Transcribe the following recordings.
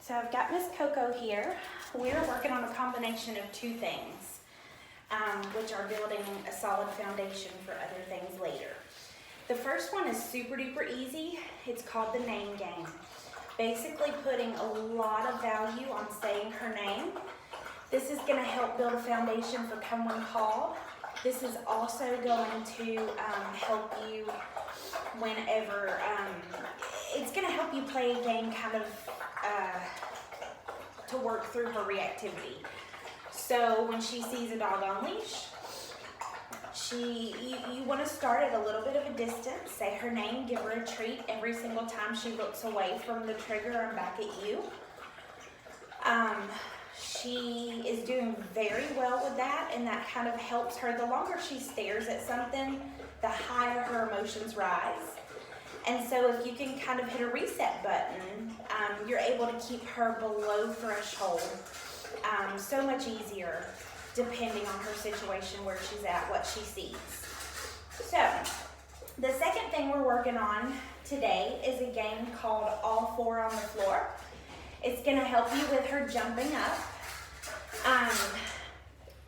So I've got Miss Coco here. We're working on a combination of two things, which are building a solid foundation for other things later. The first one is super duper easy. It's called the name game. Basically putting a lot of value on saying her name. This is going to help build a foundation for come when called. This is also going to help you whenever, it's going to help you play a game kind of to work through her reactivity. So when she sees a dog on leash, you want to start at a little bit of a distance, say her name, give her a treat every single time she looks away from the trigger and back at you. She is doing very well with that, and that kind of helps her. The longer she stares at something, the higher her emotions rise. And so if you can kind of hit a reset button, you're able to keep her below threshold so much easier depending on her situation, where she's at, what she sees. So the second thing we're working on today is a game called All Four on the Floor. It's going to help you with her jumping up.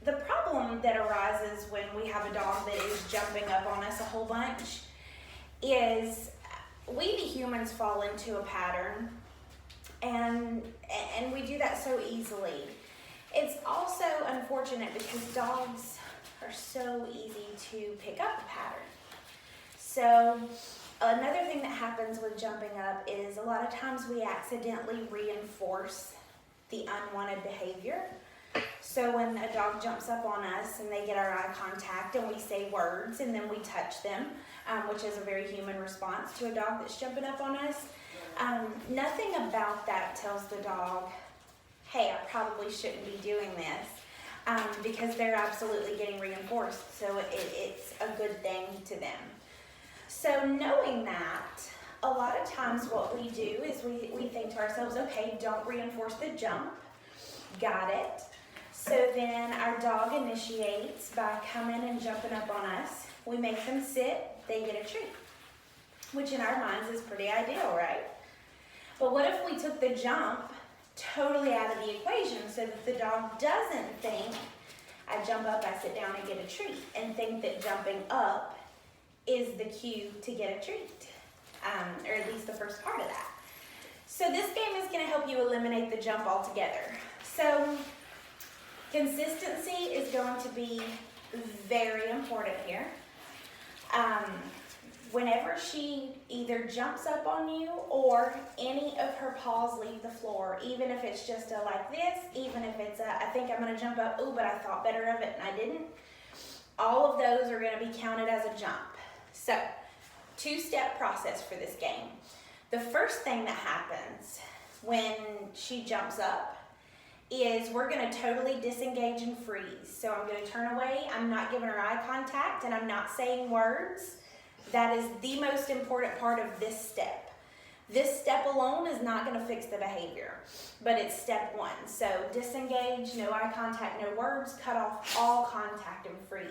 The problem that arises when we have a dog that is jumping up on us a whole bunch is we the humans fall into a pattern, and we do that so easily. It's also unfortunate because dogs are so easy to pick up a pattern. So another thing that happens with jumping up is a lot of times we accidentally reinforce the unwanted behavior. So when a dog jumps up on us and they get our eye contact and we say words and then we touch them, which is a very human response to a dog that's jumping up on us, nothing about that tells the dog, hey, I probably shouldn't be doing this, because they're absolutely getting reinforced. So it's a good thing to them. So knowing that, a lot of times what we do is we think to ourselves, okay, don't reinforce the jump. Got it. So then our dog initiates by coming and jumping up on us. We make them sit, they get a treat, which in our minds is pretty ideal, right? But what if we took the jump totally out of the equation so that the dog doesn't think, I jump up, I sit down and get a treat, and think that jumping up is the cue to get a treat, or at least the first part of that. So this game is going to help you eliminate the jump altogether. So consistency is going to be very important here. Whenever she either jumps up on you or any of her paws leave the floor, even if it's just a like this, even if it's a, I think I'm going to jump up, oh, but I thought better of it and I didn't, all of those are going to be counted as a jump. So, two-step process for this game. The first thing that happens when she jumps up is we're going to totally disengage and freeze. So I'm going to turn away, I'm not giving her eye contact, and I'm not saying words. That is the most important part of this step. This step alone is not going to fix the behavior, but it's step one. So disengage, no eye contact, no words, cut off all contact and freeze.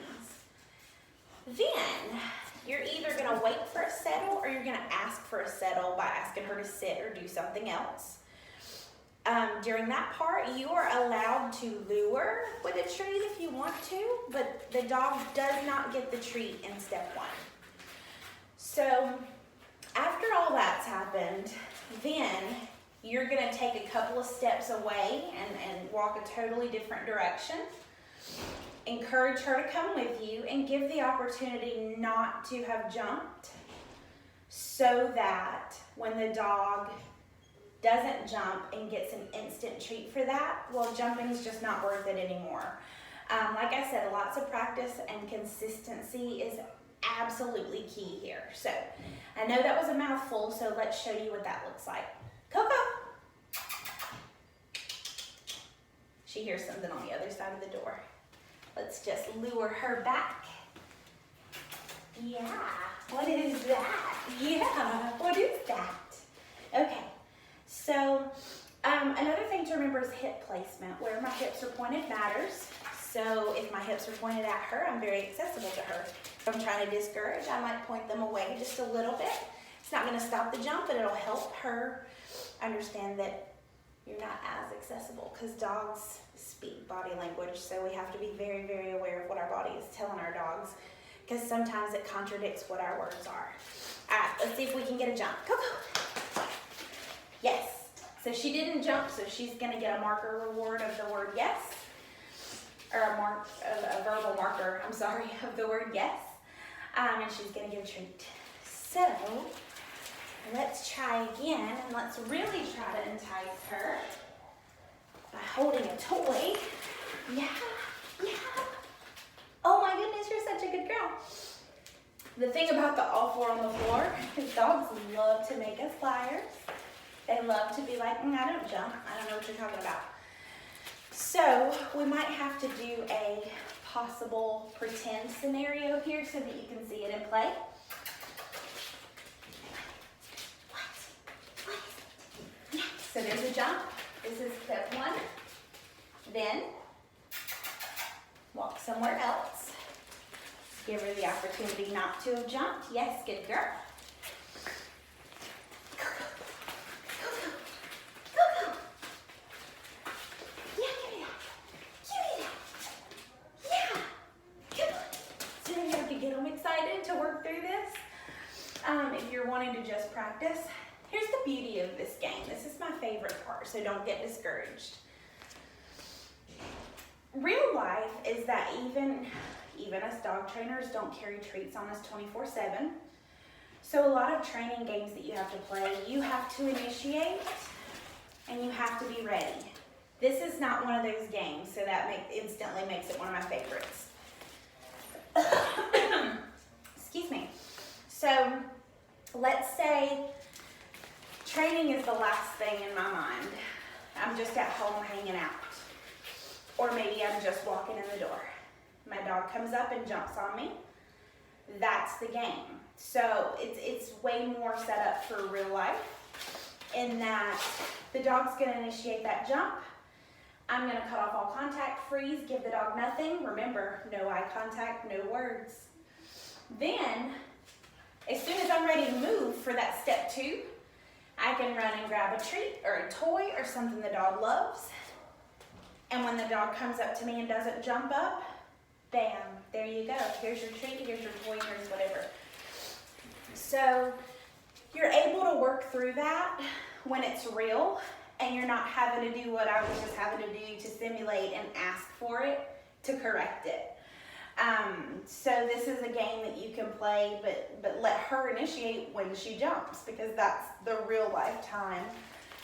Then you're either going to wait for a settle or you're going to ask for a settle by asking her to sit or do something else. During that part, you are allowed to lure with a treat if you want to, but the dog does not get the treat in step one. So after all that's happened, then you're going to take a couple of steps away and walk a totally different direction. Encourage her to come with you and give the opportunity not to have jumped, so that when the dog doesn't jump and gets an instant treat for that, well, jumping is just not worth it anymore. Like I said, lots of practice and consistency is absolutely key here. So I know that was a mouthful, so let's show you what that looks like. Coco! She hears something on the other side of the door. Let's just lure her back. Yeah, what is that? Yeah, what is that? Okay, so another thing to remember is hip placement. Where my hips are pointed matters. So if my hips are pointed at her, I'm very accessible to her. If I'm trying to discourage, I might point them away just a little bit. It's not going to stop the jump, but it'll help her understand that you're not as accessible, because dogs speak body language, so we have to be very, very aware of what our body is telling our dogs, because sometimes it contradicts what our words are. All right, let's see if we can get a jump. Coco. Yes. So she didn't jump, so she's gonna get a marker reward of the word yes, or a verbal marker, I'm sorry, of the word yes, and she's gonna get a treat. So let's try again, and let's really try to entice her by holding a toy. Yeah, yeah. Oh my goodness, you're such a good girl. The thing about the all four on the floor is dogs love to make us liars. They love to be like, I don't jump. I don't know what you're talking about. So we might have to do a possible pretend scenario here so that you can see it in play. What? So there's a jump. This is step one. Then walk somewhere else. Give her the opportunity not to have jumped. Yes, good girl. If you're wanting to just practice, here's the beauty of this game. This is my favorite part, so don't get discouraged. Real life is that even us dog trainers don't carry treats on us 24/7. So a lot of training games that you have to play, you have to initiate and you have to be ready. This is not one of those games, so that instantly makes it one of my favorites. Excuse me. So let's say training is the last thing in my mind. I'm just at home hanging out. Or maybe I'm just walking in the door. My dog comes up and jumps on me. That's the game. So it's way more set up for real life in that the dog's gonna initiate that jump. I'm gonna cut off all contact, freeze, give the dog nothing. Remember, no eye contact, no words. Then, as soon as I'm ready to move for that step two, I can run and grab a treat or a toy or something the dog loves. And when the dog comes up to me and doesn't jump up, bam, there you go. Here's your treat, here's your toy, here's whatever. So you're able to work through that when it's real and you're not having to do what I was just having to do to simulate and ask for it to correct it. So this is a game that you can play, but let her initiate when she jumps, because that's the real life time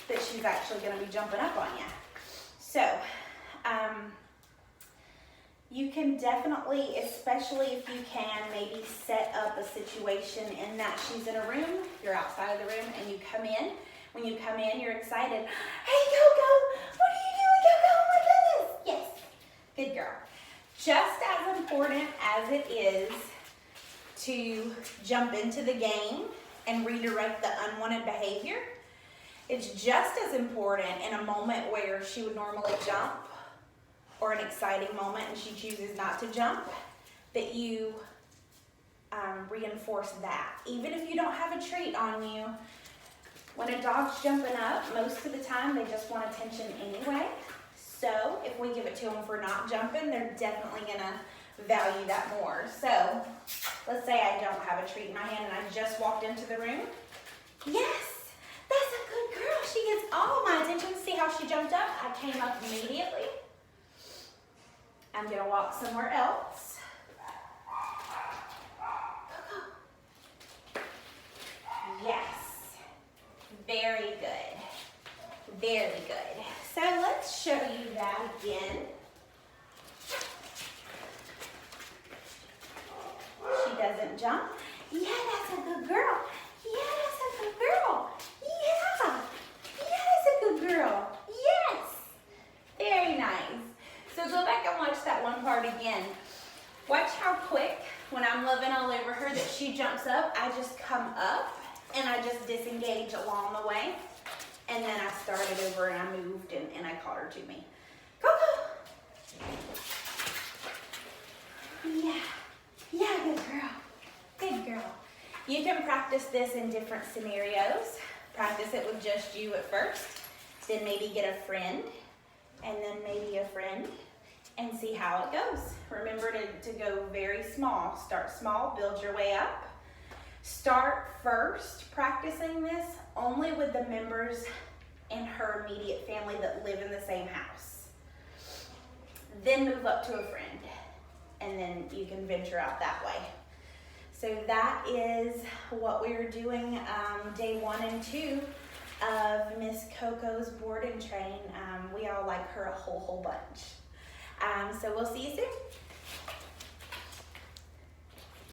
that she's actually going to be jumping up on you. So you can definitely, especially if you can, maybe set up a situation in that she's in a room, you're outside of the room, and you come in. When you come in, you're excited. Hey, Coco, what are you doing, Coco? Oh my goodness. Yes, good girl. Just as important as it is to jump into the game and redirect the unwanted behavior, it's just as important in a moment where she would normally jump or an exciting moment and she chooses not to jump, that you reinforce that. Even if you don't have a treat on you, when a dog's jumping up, most of the time they just want attention anyway. So if we give it to them for not jumping, they're definitely gonna value that more. So let's say I don't have a treat in my hand and I just walked into the room. Yes, that's a good girl. She gets all my attention. See how she jumped up? I came up immediately. I'm gonna walk somewhere else. Yes, very good, very good. So let's show you that again. She doesn't jump. Yeah, that's a good girl. Yeah, that's a good girl. Yeah, that's a good girl. Yes, very nice. So go back and watch that one part again. Watch how quick, when I'm loving all over her, that she jumps up. I just come up and I just disengage along the way. And then I started over and I moved and I caught her to me. Coco! Yeah, good girl, good girl. You can practice this in different scenarios. Practice it with just you at first. then maybe get a friend, and then maybe a friend, and see how it goes. Remember to go very small. Start small, build your way up. Start first practicing this only with the members in her immediate family that live in the same house. Then move up to a friend, and then you can venture out that way. So that is what we're doing day 1 and 2 of Miss Coco's board and train. We all like her a whole bunch. So we'll see you soon.